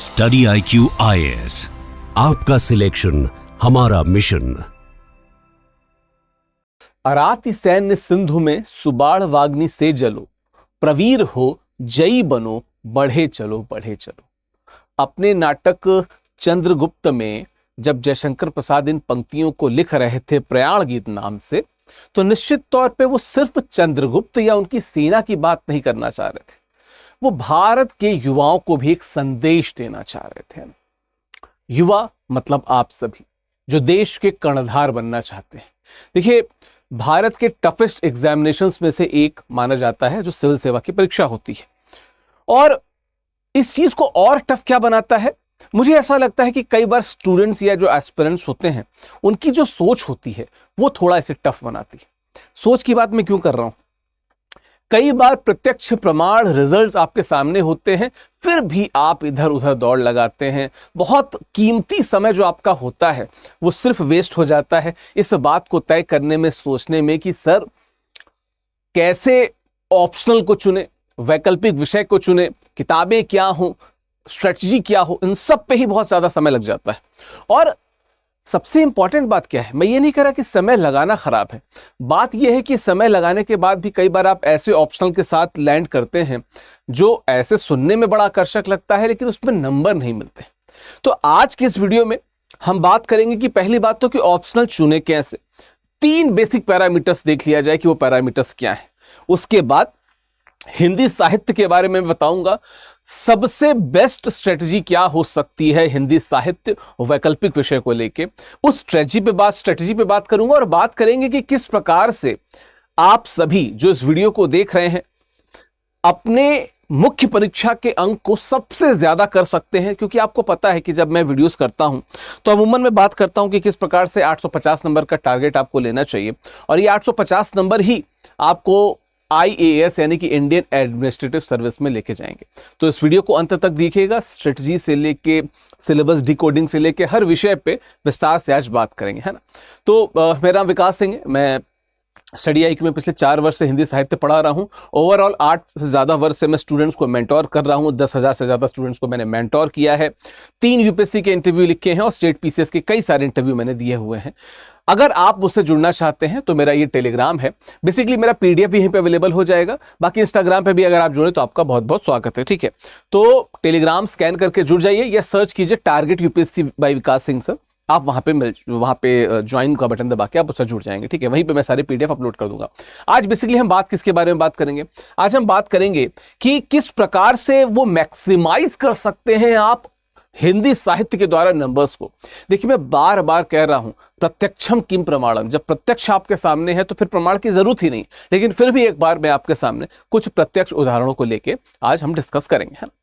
Study IQ IAS, आपका selection हमारा mission. अराति सैन्य सिंधु में सुबाड़ वाग्नि से जलो, प्रवीर हो जयी बनो, बढ़े चलो बढ़े चलो। अपने नाटक चंद्रगुप्त में जब जयशंकर प्रसाद इन पंक्तियों को लिख रहे थे प्रयाण गीत नाम से, तो निश्चित तौर पे वो सिर्फ चंद्रगुप्त या उनकी सेना की बात नहीं करना चाह रहे थे, वो भारत के युवाओं को भी एक संदेश देना चाह रहे थे। युवा मतलब आप सभी जो देश के कर्णधार बनना चाहते हैं। देखिए, भारत के टफेस्ट एग्जामिनेशंस में से एक माना जाता है जो सिविल सेवा की परीक्षा होती है। और इस चीज को और टफ क्या बनाता है, मुझे ऐसा लगता है कि कई बार स्टूडेंट्स या जो एस्पिरेंट्स होते हैं उनकी जो सोच होती है वो थोड़ा इसे टफ बनाती है। सोच की बात मैं क्यों कर रहा हूं, कई बार प्रत्यक्ष प्रमाण रिजल्ट्स आपके सामने होते हैं, फिर भी आप इधर उधर दौड़ लगाते हैं। बहुत कीमती समय जो आपका होता है वो सिर्फ वेस्ट हो जाता है इस बात को तय करने में, सोचने में कि सर कैसे ऑप्शनल को चुने, वैकल्पिक विषय को चुने, किताबें क्या हो, स्ट्रेटजी क्या हो, इन सब पे ही बहुत ज्यादा समय लग जाता है। और सबसे इंपॉर्टेंट बात क्या है, मैं ये नहीं कह रहा कि समय लगाना खराब है, बात यह है कि समय लगाने के बाद भी कई बार आप ऐसे ऑप्शनल के साथ लैंड करते हैं जो ऐसे सुनने में बड़ा आकर्षक लगता है लेकिन उसमें नंबर नहीं मिलते। तो आज के इस वीडियो में हम बात करेंगे कि पहली बात तो कि ऑप्शनल चुने कैसे, 3 बेसिक पैरामीटर्स देख लिया जाए कि वो पैरामीटर्स क्या है। उसके बाद हिंदी साहित्य के बारे में बताऊंगा, सबसे बेस्ट स्ट्रेटजी क्या हो सकती है हिंदी साहित्य वैकल्पिक विषय को लेके। उस स्ट्रेटजी पे बात करूंगा और बात करेंगे कि किस प्रकार से आप सभी जो इस वीडियो को देख रहे हैं अपने मुख्य परीक्षा के अंक को सबसे ज्यादा कर सकते हैं। क्योंकि आपको पता है कि जब मैं वीडियोस करता हूं तो अमूमन मैं बात करता हूं कि किस प्रकार से 850 नंबर का टारगेट आपको लेना चाहिए, और ये 850 नंबर ही आपको IAS यानी कि इंडियन एडमिनिस्ट्रेटिव सर्विस में लेके जाएंगे। तो इस वीडियो को अंत तक देखिएगा, स्ट्रेटजी से लेके सिलेबस डिकोडिंग से लेके हर विषय पे विस्तार से आज बात करेंगे, है ना। तो मेरा नाम विकास सिंह है, मैं स्टडी IQ में पिछले 4 वर्ष से हिंदी साहित्य पढ़ा रहा हूं। ओवरऑल 8 से ज्यादा वर्ष से मैं स्टूडेंट्स को मेंटोर कर रहा हूं, 10,000 से ज्यादा स्टूडेंट्स को मैंने मेंटोर किया है, 3 UPSC के इंटरव्यू लिखे हैं और स्टेट PCS के कई सारे इंटरव्यू मैंने दिए हुए हैं। अगर आप मुझसे जुड़ना चाहते हैं तो मेरा ये टेलीग्राम है, बेसिकली मेरा PDF भी यहीं पे अवेलेबल हो जाएगा। बाकी इंस्टाग्राम पे भी अगर आप जुड़े तो आपका बहुत बहुत स्वागत है, ठीक है। तो टेलीग्राम स्कैन करके जुड़ जाइए या सर्च कीजिए टारगेट UPSC बाय विकास सिंह सर, आप वहां पे ज्वाइन का बटन दबा के आप उससे जुड़ जाएंगे, ठीक है। वहीं पे मैं सारे PDF अपलोड कर दूंगा। आज बेसिकली हम बात किसके बारे में बात करेंगे, आज हम बात करेंगे कि किस प्रकार से वो मैक्सिमाइज कर सकते हैं आप हिंदी साहित्य के द्वारा नंबर्स को। देखिए, मैं बार बार कह रहा हूं प्रत्यक्षम किम प्रमाणम, जब प्रत्यक्ष आपके सामने है तो फिर प्रमाण की जरूरत ही नहीं, लेकिन फिर भी एक बार मैं आपके सामने कुछ प्रत्यक्ष उदाहरणों को लेके आज हम डिस्कस करेंगे, है ना।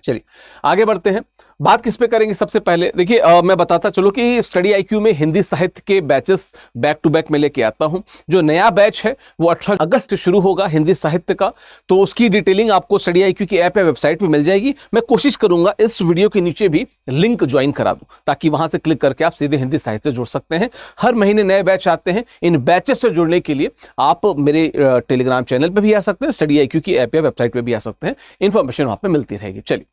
चलिए आगे बढ़ते हैं, बात किस पे करेंगे। सबसे पहले देखिए, मैं बताता चलो कि स्टडी IQ में हिंदी साहित्य के बैचेस बैक टू बैक में लेके आता हूं। जो नया बैच है वो 18 अगस्त शुरू होगा हिंदी साहित्य का, तो उसकी डिटेलिंग आपको स्टडी IQ की ऐप या वेबसाइट पे मिल जाएगी। मैं कोशिश करूंगा इस वीडियो के नीचे भी लिंक ज्वाइन करा दूं ताकि वहां से क्लिक करके आप सीधे हिंदी साहित्य से जुड़ सकते हैं। हर महीने नए बैच आते हैं, इन बैचेस से जुड़ने के लिए आप मेरे टेलीग्राम चैनल पर भी आ सकते हैं, स्टडी IQ की ऐप या वेबसाइट पर भी आ सकते हैं, इंफॉर्मेशन वहां पर मिलती रहेगी। चलिए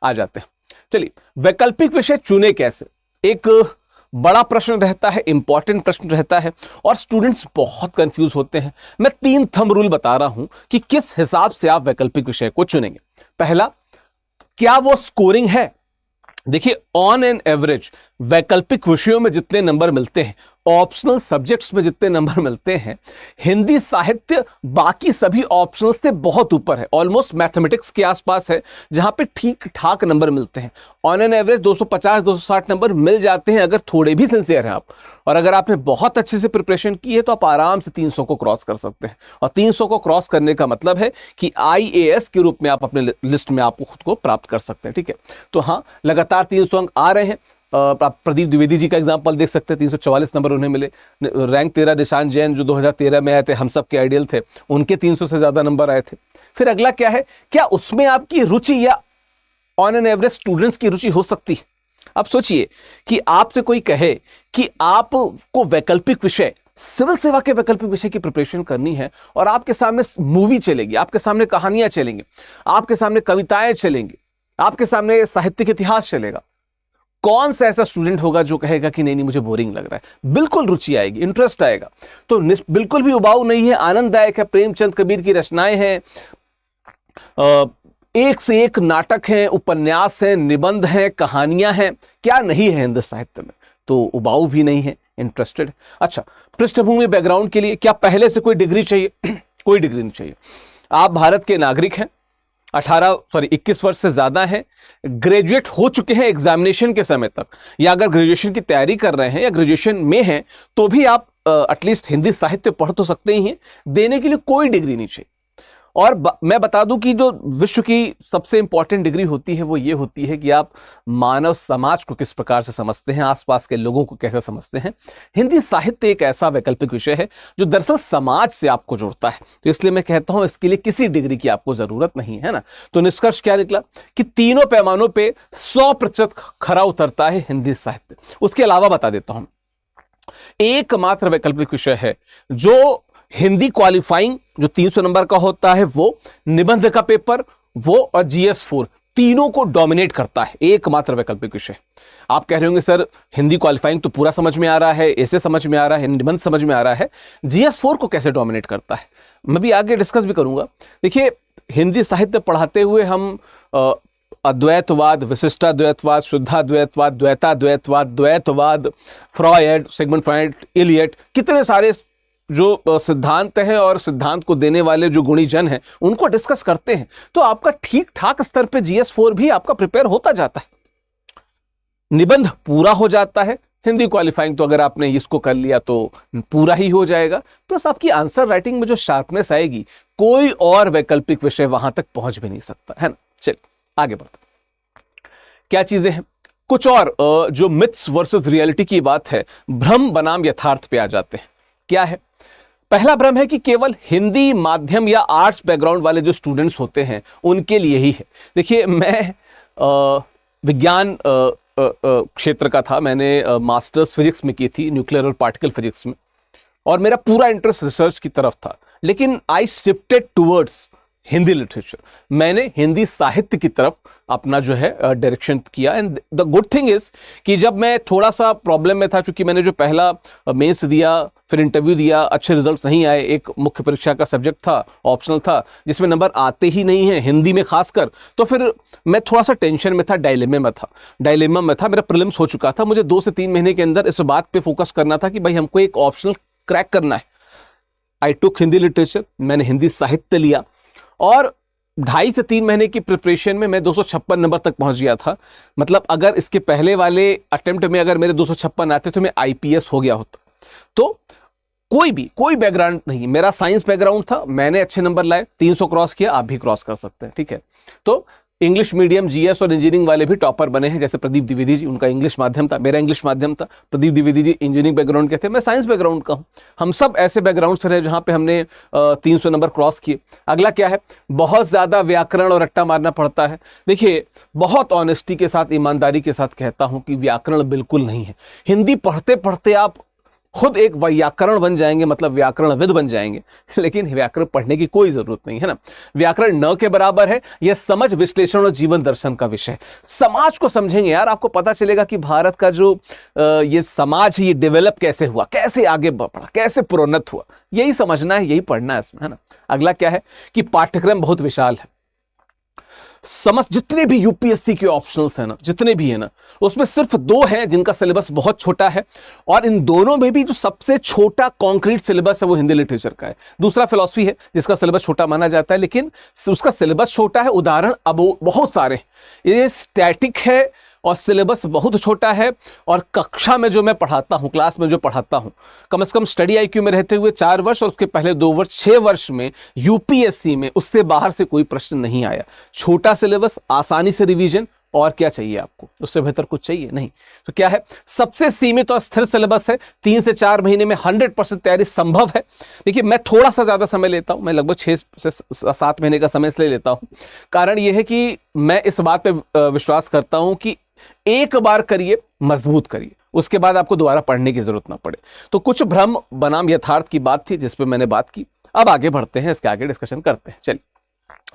आ जाते हैं। चलिए, वैकल्पिक विषय चुने कैसे, एक बड़ा प्रश्न रहता है, इंपॉर्टेंट प्रश्न रहता है और स्टूडेंट्स बहुत कंफ्यूज होते हैं। मैं 3 थंब रूल बता रहा हूं कि किस हिसाब से आप वैकल्पिक विषय को चुनेंगे। पहला, क्या वो स्कोरिंग है। देखिए, ऑन एन एवरेज वैकल्पिक विषयों में जितने नंबर मिलते हैं, ऑप्शनल सब्जेक्ट्स में जितने नंबर मिलते हैं, हिंदी साहित्य बाकी सभी ऑप्शनल से बहुत ऊपर है, ऑलमोस्ट मैथमेटिक्स के आसपास है जहां पे ठीक ठाक नंबर मिलते हैं। ऑन एन एवरेज 250-260 नंबर मिल जाते हैं अगर थोड़े भी सिंसियर हैं आप, और अगर आपने बहुत अच्छे से प्रिपरेशन की है तो आप आराम से 300 को क्रॉस कर सकते हैं। और 300 को क्रॉस करने का मतलब है कि IAS के रूप में आप अपने लिस्ट में आपको खुद को प्राप्त कर सकते हैं, ठीक है। तो हाँ, लगातार 300 अंक आ रहे हैं। आप प्रदीप द्विवेदी जी का एग्जांपल देख सकते हैं, 344 नंबर उन्हें मिले। रैंक 13 निशान जैन जो 2013 में आए थे, हम सब के आइडियल थे, उनके 300 से ज्यादा नंबर आए थे। फिर अगला क्या है, क्या उसमें आपकी रुचि या ऑन एन एवरेज स्टूडेंट्स की रुचि हो सकती है। आप सोचिए कि आपसे कोई कहे कि आपको वैकल्पिक विषय, सिविल सेवा के वैकल्पिक विषय की प्रिपरेशन करनी है और आपके सामने मूवी चलेगी, आपके सामने कहानियां चलेंगी, आपके सामने कविताएं चलेंगी, आपके सामने साहित्यिक इतिहास चलेगा। कौन सा ऐसा स्टूडेंट होगा जो कहेगा कि नहीं नहीं मुझे बोरिंग लग रहा है? बिल्कुल रुचि आएगी, इंटरेस्ट आएगा। तो बिल्कुल भी उबाऊ नहीं है, आनंददायक है। प्रेमचंद कबीर की रचनाएं हैं, एक से एक नाटक हैं, उपन्यास हैं, निबंध हैं, कहानियां हैं, क्या नहीं है हिंदी साहित्य में। तो उबाऊ भी नहीं है, इंटरेस्टेड। अच्छा, पृष्ठभूमि बैकग्राउंड के लिए क्या पहले से कोई डिग्री चाहिए? कोई डिग्री नहीं चाहिए। आप भारत के नागरिक हैं, 21 वर्ष से ज्यादा है, ग्रेजुएट हो चुके हैं एग्जामिनेशन के समय तक, या अगर ग्रेजुएशन की तैयारी कर रहे हैं या ग्रेजुएशन में हैं तो भी आप एटलीस्ट हिंदी साहित्य पढ़ तो सकते ही हैं। देने के लिए कोई डिग्री नहीं चाहिए। और मैं बता दूं कि जो विश्व की सबसे इंपॉर्टेंट डिग्री होती है वो ये होती है कि आप मानव समाज को किस प्रकार से समझते हैं, आसपास के लोगों को कैसे समझते हैं। हिंदी साहित्य एक ऐसा वैकल्पिक विषय है जो दरअसल समाज से आपको जोड़ता है। तो इसलिए मैं कहता हूं इसके लिए किसी डिग्री की आपको जरूरत नहीं है ना। तो निष्कर्ष क्या निकला कि तीनों पैमानों पर 100% खरा उतरता है हिंदी साहित्य। उसके अलावा बता देता हूं, एकमात्र वैकल्पिक विषय है जो हिंदी क्वालिफाइंग जो 300 नंबर का होता है, वो निबंध का पेपर, वो और GS4 तीनों को डोमिनेट करता है। एकमात्र वैकल्पिक विषय। आप कह रहे होंगे सर हिंदी क्वालिफाइंग तो पूरा समझ में आ रहा है, ऐसे समझ में आ रहा है, निबंध समझ में आ रहा है, GS4 को कैसे डोमिनेट करता है? मैं भी आगे डिस्कस भी करूंगा। देखिए, हिंदी साहित्य पढ़ाते हुए हम अद्वैतवाद, विशिष्टाद्वैतवाद, शुद्धाद्वैतवाद, द्वैताद्वैतवाद, द्वैतवाद, फ्रॉयड, सिगमंड फ्रॉयड, इलियट, कितने सारे जो सिद्धांत हैं और सिद्धांत को देने वाले जो गुणी जन हैं उनको डिस्कस करते हैं। तो आपका ठीक ठाक स्तर पे GS4 भी आपका प्रिपेयर होता जाता है, निबंध पूरा हो जाता है। हिंदी क्वालिफाइंग तो अगर आपने इसको कर लिया तो पूरा ही हो जाएगा। प्लस आपकी आंसर राइटिंग में जो शार्पनेस आएगी, कोई और वैकल्पिक विषय वहां तक पहुंच भी नहीं सकता है ना। चलिए आगे बढ़ते। क्या चीजें हैं कुछ और जो मिथ्स वर्सेस रियलिटी की बात है, भ्रम बनाम यथार्थ पे आ जाते हैं। क्या है? पहला भ्रम है कि केवल हिंदी माध्यम या आर्ट्स बैकग्राउंड वाले जो स्टूडेंट्स होते हैं उनके लिए ही है। देखिए, मैं विज्ञान क्षेत्र का था, मैंने मास्टर्स फिजिक्स में की थी, न्यूक्लियर और पार्टिकल फिजिक्स में, और मेरा पूरा इंटरेस्ट रिसर्च की तरफ था। लेकिन I shifted towards Hindi literature. मैंने हिंदी साहित्य की तरफ अपना जो है डायरेक्शन किया। And the good thing is कि जब मैं थोड़ा सा प्रॉब्लम में था, क्योंकि मैंने जो पहला मेंस दिया, फिर इंटरव्यू दिया, अच्छे रिजल्ट नहीं आए, एक मुख्य परीक्षा का सब्जेक्ट था, ऑप्शनल था, जिसमें नंबर आते ही नहीं है हिंदी में खासकर, तो फिर मैं थोड़ा सा टेंशन में था, डायलेमा में था। मेरा प्रीलिम्स हो चुका था, मुझे 2 से 3 महीने के अंदर इस बात पे फोकस करना था कि भाई हमको एक ऑप्शनल क्रैक करना है। आई टुक हिंदी लिटरेचर, मैंने हिंदी साहित्य लिया, और 2.5 से 3 महीने की प्रिपरेशन में मैं 256 नंबर तक पहुंच गया था। मतलब अगर इसके पहले वाले अटेम्प्ट में अगर मेरे 256 आते तो मैं IPS हो गया होता। तो कोई बैकग्राउंड नहीं, मेरा साइंस बैकग्राउंड था, मैंने अच्छे नंबर लाए, 300 क्रॉस किया, आप भी क्रॉस कर सकते हैं, ठीक है। तो इंग्लिश मीडियम, GS और इंजीनियरिंग वाले भी टॉपर बने हैं, जैसे प्रदीप द्विवेदी जी, उनका इंग्लिश माध्यम था, मेरा इंग्लिश माध्यम था। प्रदीप द्विवेदी जी इंजीनियरिंग बैकग्राउंड के थे, मैं साइंस बैकग्राउंड का हूं। हम सब ऐसे बैकग्राउंड से रहे जहां पे हमने 300 नंबर क्रॉस किए। अगला क्या है? बहुत ज्यादा व्याकरण और रट्टा मारना पड़ता है। देखिए, बहुत ऑनेस्टी के साथ, ईमानदारी के साथ कहता हूं कि व्याकरण बिल्कुल नहीं है। हिंदी पढ़ते पढ़ते आप खुद एक व्याकरण बन जाएंगे, मतलब व्याकरणविद बन जाएंगे, लेकिन व्याकरण पढ़ने की कोई जरूरत नहीं है ना। व्याकरण न के बराबर है। यह समझ, विश्लेषण और जीवन दर्शन का विषय है। समाज को समझेंगे यार, आपको पता चलेगा कि भारत का जो ये समाज है, ये डेवलप कैसे हुआ, कैसे आगे बढ़ा, कैसे प्रोन्नत हुआ, यही समझना है, यही पढ़ना है इसमें, है ना। अगला क्या है कि पाठ्यक्रम बहुत विशाल है। समझ, जितने भी UPSC के ऑप्शनल्स हैं ना, जितने भी है ना, उसमें सिर्फ 2 हैं जिनका सिलेबस बहुत छोटा है, और इन दोनों में भी जो सबसे छोटा कॉन्क्रीट सिलेबस है वो हिंदी लिटरेचर का है। दूसरा फिलॉसफी है जिसका सिलेबस छोटा माना जाता है, लेकिन उसका सिलेबस छोटा है। उदाहरण अब बहुत सारे, ये स्टैटिक है और सिलेबस बहुत छोटा है, और कक्षा में जो मैं पढ़ाता हूं, क्लास में जो पढ़ाता हूं, कम से कम स्टडी IQ में रहते हुए 4 वर्ष और उसके पहले 2 वर्ष, 6 वर्ष में UPSC में उससे बाहर से कोई प्रश्न नहीं आया। छोटा सिलेबस, आसानी से रिवीजन, और क्या चाहिए आपको? उससे बेहतर कुछ चाहिए नहीं। तो क्या है? सबसे सीमित और स्थिर सिलेबस है। 3 से 4 महीने में 100% तैयारी संभव है। देखिए, मैं थोड़ा सा ज्यादा समय लेता हूं, मैं लगभग 6 से 7 महीने का समय इसलिए लेता हूं, कारण यह है कि मैं इस बात पे विश्वास करता हूं कि एक बार करिए, मजबूत करिए, उसके बाद आपको दोबारा पढ़ने की जरूरत ना पड़े। तो कुछ भ्रम बनाम यथार्थ की बात थी जिस पे मैंने बात की। अब आगे बढ़ते हैं, इसके आगे डिस्कशन करते हैं। चलिए,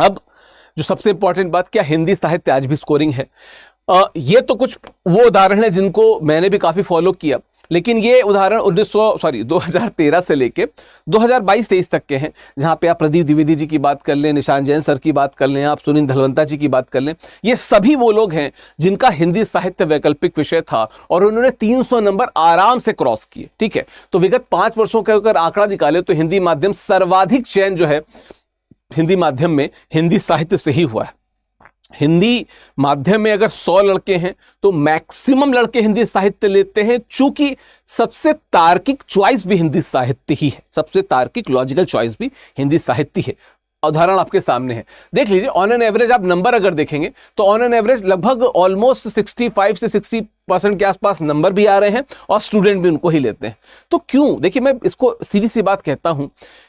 अब जो सबसे इंपॉर्टेंट बात, क्या हिंदी साहित्य आज भी स्कोरिंग है? ये तो कुछ वो उदाहरण है जिनको मैंने भी काफी फॉलो किया, लेकिन ये उदाहरण 2013 से लेके 2022-23 तक के हैं, जहां पे आप प्रदीप द्विवेदी जी की बात कर लें, निशान जैन सर की बात कर लें, आप सुनील धलवंता जी की बात कर लें। ये सभी वो लोग हैं जिनका हिंदी साहित्य वैकल्पिक विषय था और उन्होंने 300 नंबर आराम से क्रॉस किए। ठीक है, तो विगत 5 वर्षों का अगर आंकड़ा निकाले तो हिंदी माध्यम सर्वाधिक चयन जो है हिंदी माध्यम में हिंदी साहित्य से ही हुआ है। हिंदी माध्यम में अगर 100 लड़के हैं तो मैक्सिमम लड़के हिंदी साहित्य लेते हैं, चूंकि सबसे तार्किक चॉइस भी हिंदी साहित्य ही है, सबसे तार्किक लॉजिकल चॉइस भी हिंदी साहित्य है। उदाहरण आपके सामने है, देख लीजिए। ऑन एन एवरेज आप नंबर अगर देखेंगे तो ऑन एन एवरेज लगभग ऑलमोस्ट 65 से 60% के आसपास नंबर भी आ रहे हैं और स्टूडेंट भी उनको ही लेते हैं। तो क्यों? देखिए, मैं इसको सीधी सी बात कहता हूं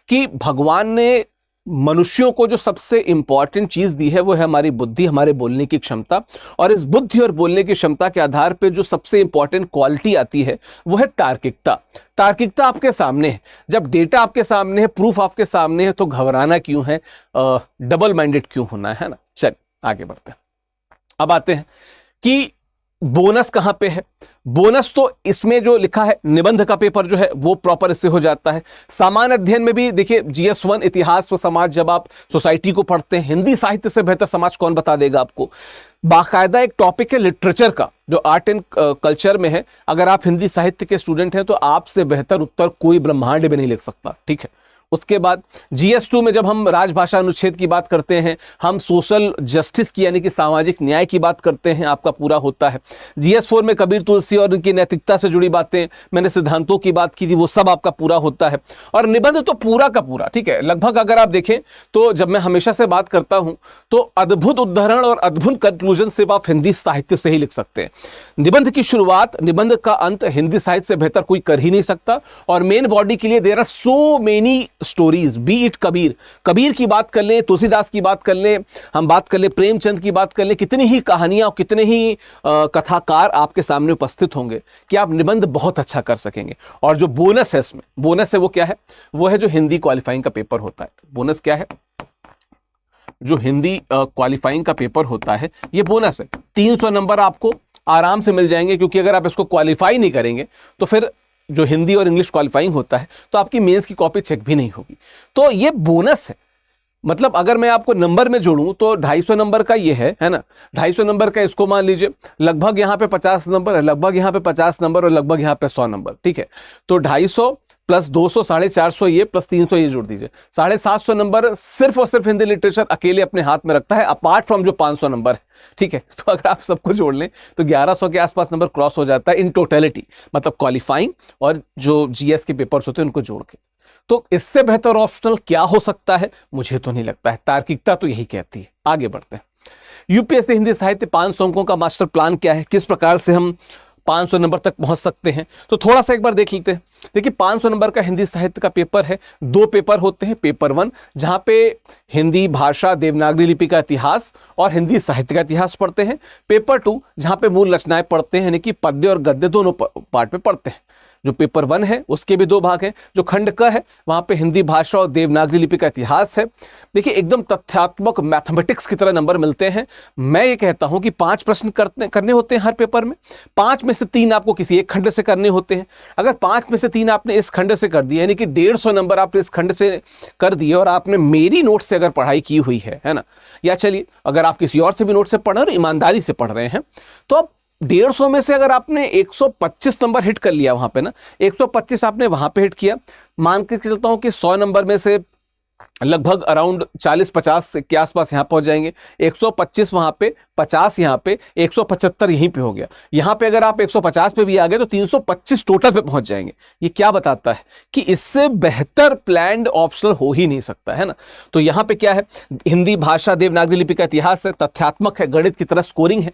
कि भगवान ने मनुष्यों को जो सबसे इंपॉर्टेंट चीज दी है वो है हमारी बुद्धि, हमारे बोलने की क्षमता। और इस बुद्धि और बोलने की क्षमता के आधार पे जो सबसे इंपॉर्टेंट क्वालिटी आती है वो है तार्किकता। तार्किकता आपके सामने है, जब डेटा आपके सामने है, प्रूफ आपके सामने है, तो घबराना क्यों है, डबल माइंडेड क्यों होना है ना। चल आगे बढ़ते हैं। अब आते हैं कि बोनस कहां पे है। बोनस तो इसमें जो लिखा है, निबंध का पेपर जो है वो प्रॉपर इससे हो जाता है। सामान्य अध्ययन में भी देखिए, GS1 इतिहास व समाज, जब आप सोसाइटी को पढ़ते हैं, हिंदी साहित्य से बेहतर समाज कौन बता देगा आपको। बाकायदा एक टॉपिक है लिटरेचर का जो आर्ट एंड कल्चर में है। अगर आप हिंदी साहित्य के स्टूडेंट हैं तो आपसे बेहतर उत्तर कोई ब्रह्मांड में नहीं लिख सकता। ठीक है, उसके बाद GS2 में जब हम राजभाषा अनुच्छेद की बात करते हैं, हम सोशल जस्टिस की यानी कि सामाजिक न्याय की बात करते हैं, आपका पूरा होता है। GS4 में कबीर तुलसी और उनकी नैतिकता से जुड़ी बातें, मैंने सिद्धांतों की बात की थी, वो सब आपका पूरा होता है। और निबंध तो पूरा का पूरा, ठीक है, लगभग अगर आप देखें तो जब मैं हमेशा से बात करता हूं तो अद्भुत उद्धरण और अद्भुत कंक्लूजन सिर्फ आप हिंदी साहित्य से ही लिख सकते हैं। निबंध की शुरुआत, निबंध का अंत हिंदी साहित्य से बेहतर कोई कर ही नहीं सकता। और मेन बॉडी के लिए there are so many stories, be it Kabir की बात कर लें, तुलसीदास की बात कर लें, हम बात कर लें प्रेमचंद की बात कर लें, कितनी ही कहानियां और कितने ही कथाकार आपके सामने उपस्थित होंगे कि आप निबंध बहुत अच्छा कर सकेंगे। और जो बोनस है इसमें, बोनस है वो क्या है? वो है जो हिंदी क्वालिफाइंग का पेपर होता है। बोनस क्या है? जो हिंदी क्वालिफाइंग का पेपर होता है ये बोनस है। 300 नंबर आपको आराम से मिल जाएंगे, क्योंकि अगर आप इसको क्वालिफाई नहीं करेंगे तो फिर जो हिंदी और इंग्लिश क्वालिफाइंग होता है तो आपकी मेंस की कॉपी चेक भी नहीं होगी। तो ये बोनस है। मतलब अगर मैं आपको नंबर में जोड़ूं तो 250 नंबर का ये है ना, 250 नंबर का इसको मान लीजिए, लगभग यहां पे 50 नंबर है, लगभग यहां पे 50 नंबर और लगभग यहां पे 100 नंबर। ठीक है, तो 250 प्लस 200 450 ये प्लस 300 ये जोड़ दीजिए, 750 नंबर सिर्फ और सिर्फ हिंदी लिटरेचर अकेले अपने हाथ में रखता है, अपार्ट फ्रॉम जो 500 नंबर है। ठीक है, तो अगर आप सबको जोड़ लें तो 1100 के आसपास नंबर क्रॉस हो जाता है इन टोटलिटी, मतलब क्वालिफाइंग और जो GS के पेपर्स होते हैं उनको जोड़ के। तो इससे बेहतर ऑप्शनल क्या हो सकता है? मुझे तो नहीं लगता है। तार्किकता तो यही कहती है। आगे बढ़ते हैं। UPSC हिंदी साहित्य 500 अंकों का मास्टर प्लान क्या है, किस प्रकार से हम 500 नंबर तक पहुंच सकते हैं, तो थोड़ा सा एक बार देख लेते हैं। देखिए, 500 नंबर का हिंदी साहित्य का पेपर है। 2 पेपर होते हैं। पेपर 1 जहां पे हिंदी भाषा, देवनागरी लिपि का इतिहास और हिंदी साहित्य का इतिहास पढ़ते हैं। पेपर 2 जहां पे मूल रचनाएं पढ़ते हैं, यानी कि पद्य और गद्य दोनों पार्ट में पढ़ते हैं। जो पेपर 1 है उसके भी 2 भाग हैं। जो खंड क है वहां पे हिंदी भाषा और देवनागरी लिपि का इतिहास है। देखिए, एकदम तथ्यात्मक मैथमेटिक्स की तरह नंबर मिलते हैं। मैं ये कहता हूं कि 5 प्रश्न करने होते हैं हर पेपर में। 5 में से 3 आपको किसी एक खंड से करने होते हैं। अगर 5 में से 3 आपने इस खंड से कर दिया, यानी कि 150 नंबर आपने इस खंड से कर दिए और आपने मेरी नोट से अगर पढ़ाई की हुई है ना, या चलिए अगर आप किसी और से भी नोट से पढ़ रहे हैं और ईमानदारी से पढ़ रहे हैं, तो अब 150 में से अगर आपने 125 नंबर हिट कर लिया वहां पे ना, 125 आपने वहां पे हिट किया, मान के चलता हूं कि 100 नंबर में से लगभग अराउंड 40-50 के आसपास यहां पहुंच जाएंगे। 125 वहां पे, 50 यहां पे, 175 यहीं पे हो गया। यहां पे अगर आप 150 पे भी आ गए तो 325 टोटल पे पहुंच जाएंगे। ये क्या बताता है कि इससे बेहतर प्लान्ड ऑप्शनल हो ही नहीं सकता, है ना। तो यहां पे क्या है, हिंदी भाषा, देवनागरी लिपि का इतिहास है, तथ्यात्मक है, गणित की तरह स्कोरिंग है।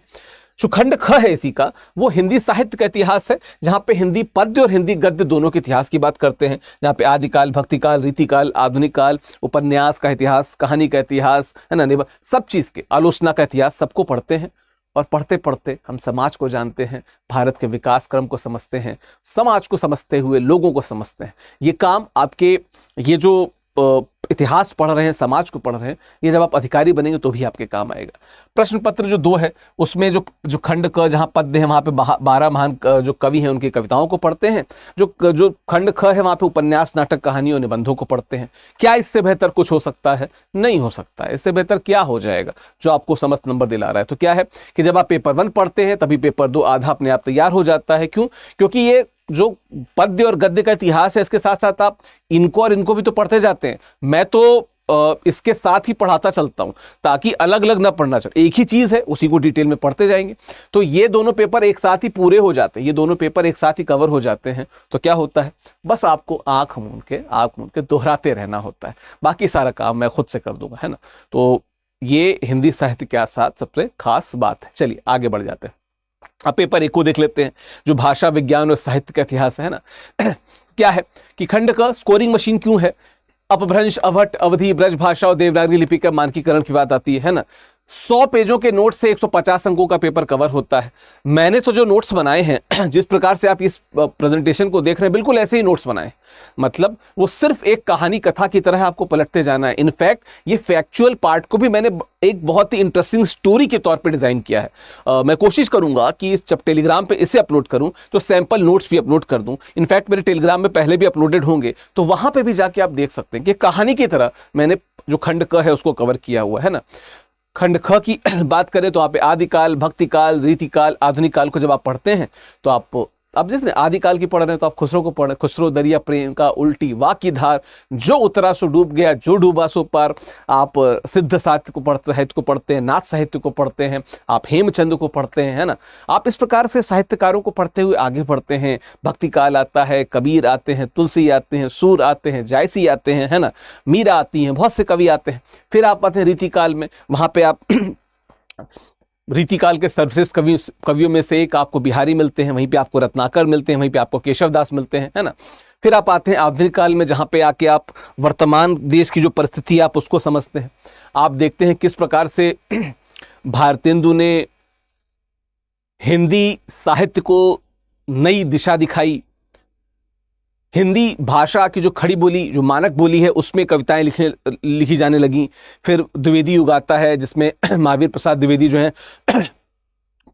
जो खंड ख है इसी का, वो हिंदी साहित्य का इतिहास है, जहां पे हिंदी पद्य और हिंदी गद्य दोनों के इतिहास की बात करते हैं। जहां पे आदिकाल, भक्तिकाल, रीतिकाल, आधुनिक काल, उपन्यास का इतिहास, कहानी का इतिहास, है ना, सब चीज के, आलोचना का इतिहास, सबको पढ़ते हैं। और पढ़ते पढ़ते हम समाज को जानते हैं, भारत के विकास क्रम को समझते हैं, समाज को समझते हुए लोगों को समझते हैं। ये काम आपके ये जो इतिहास पढ़ रहे हैं, समाज को पढ़ रहे हैं, ये जब आप अधिकारी बनेंगे तो भी आपके काम आएगा। प्रश्न पत्र जो 2 है उसमें जो खंड क जहाँ पद्य है वहाँ पे 12 महान जो कवि हैं उनकी कविताओं को पढ़ते हैं, जो खंड ख है वहाँ पे उपन्यास, नाटक, कहानियों, निबंधों को पढ़ते हैं। क्या इससे बेहतर कुछ हो सकता है? नहीं हो सकता है। इससे बेहतर क्या हो जाएगा जो आपको समस्त नंबर दिला रहा है? तो क्या है कि जब आप पेपर 1 पढ़ते हैं तभी पेपर 2 आधा अपने आप तैयार हो जाता है। क्यों? क्योंकि ये जो पद्य और गद्य का इतिहास है इसके साथ साथ आप इनको और इनको भी तो पढ़ते जाते हैं। मैं तो इसके साथ ही पढ़ाता चलता हूं ताकि अलग अलग ना पढ़ना चाहिए, एक ही चीज है उसी को डिटेल में पढ़ते जाएंगे। तो ये दोनों पेपर एक साथ ही पूरे हो जाते हैं, ये दोनों पेपर एक साथ ही कवर हो जाते हैं। तो क्या होता है, बस आपको आंख मूंद के दोहराते रहना होता है, बाकी सारा काम मैं खुद से कर दूंगा, है ना। तो ये हिंदी साहित्य के साथ सबसे खास बात है। चलिए आगे बढ़ जाते हैं। अब पेपर 1 को देख लेते हैं जो भाषा विज्ञान और साहित्य का इतिहास है ना। क्या है कि खंड का स्कोरिंग मशीन क्यों है, अपभ्रंश, अवहट, अवधि, ब्रज भाषा और देवनागरी लिपि का मानकीकरण की बात आती है ना। 100 पेजों के नोट से 150 अंकों का पेपर कवर होता है। मैंने तो जो नोट्स बनाए हैं, जिस प्रकार से आप इस प्रेजेंटेशन को देख रहे हैं, बिल्कुल ऐसे ही नोट्स बनाए, मतलब वो सिर्फ एक कहानी कथा की तरह आपको पलटते जाना है। इनफैक्ट ये फैक्चुअल पार्ट को भी मैंने एक बहुत ही इंटरेस्टिंग स्टोरी के तौर पे डिजाइन किया है। मैं कोशिश करूंगा कि जब टेलीग्राम पे इसे अपलोड करूं तो सैंपल नोट्स भी अपलोड कर दूं। इनफैक्ट मेरे टेलीग्राम में पहले भी अपलोडेड होंगे, तो वहां पे भी जाके आप देख सकते हैं कि कहानी की तरह मैंने जो खंड क है उसको कवर किया हुआ है ना। खंड ख की बात करें तो आप आदिकाल, भक्तिकाल, रीतिकाल, आधुनिक काल को जब आप पढ़ते हैं तो आप जैसे आदिकाल की पढ़ रहे हैं तो आप खुसरो को पढ़, खुसरो दरिया प्रेम का उल्टी वाक्य धार, जो उतरा सो डूब गया, जो डूबा सो पार। आप सिद्ध साहित्य को पढ़ते हैं, नाथ साहित्य को पढ़ते हैं, आप हेमचंद को पढ़ते हैं, है ना। आप इस प्रकार से साहित्यकारों को पढ़ते हुए आगे बढ़ते हैं। भक्ति काल आता है, कबीर आते हैं, तुलसी आते हैं, सूर आते हैं, जायसी आते हैं, है ना, मीरा आती हैं, बहुत से कवि आते हैं। फिर आप आते हैं रीतिकाल में, वहां पे आप रीतिकाल के सर्वश्रेष्ठ कवियों में से एक आपको बिहारी मिलते हैं, वहीं पे आपको रत्नाकर मिलते हैं, वहीं पे आपको केशवदास मिलते हैं, है ना। फिर आप आते हैं आधुनिक काल में, जहां पे आके आप वर्तमान देश की जो परिस्थिति आप उसको समझते हैं। आप देखते हैं किस प्रकार से भारतेंदु ने हिंदी साहित्य को नई दिशा दिखाई। हिंदी भाषा की जो खड़ी बोली, जो मानक बोली है, उसमें कविताएं लिखी जाने लगी। फिर द्विवेदी युग आता है जिसमें महावीर प्रसाद द्विवेदी जो हैं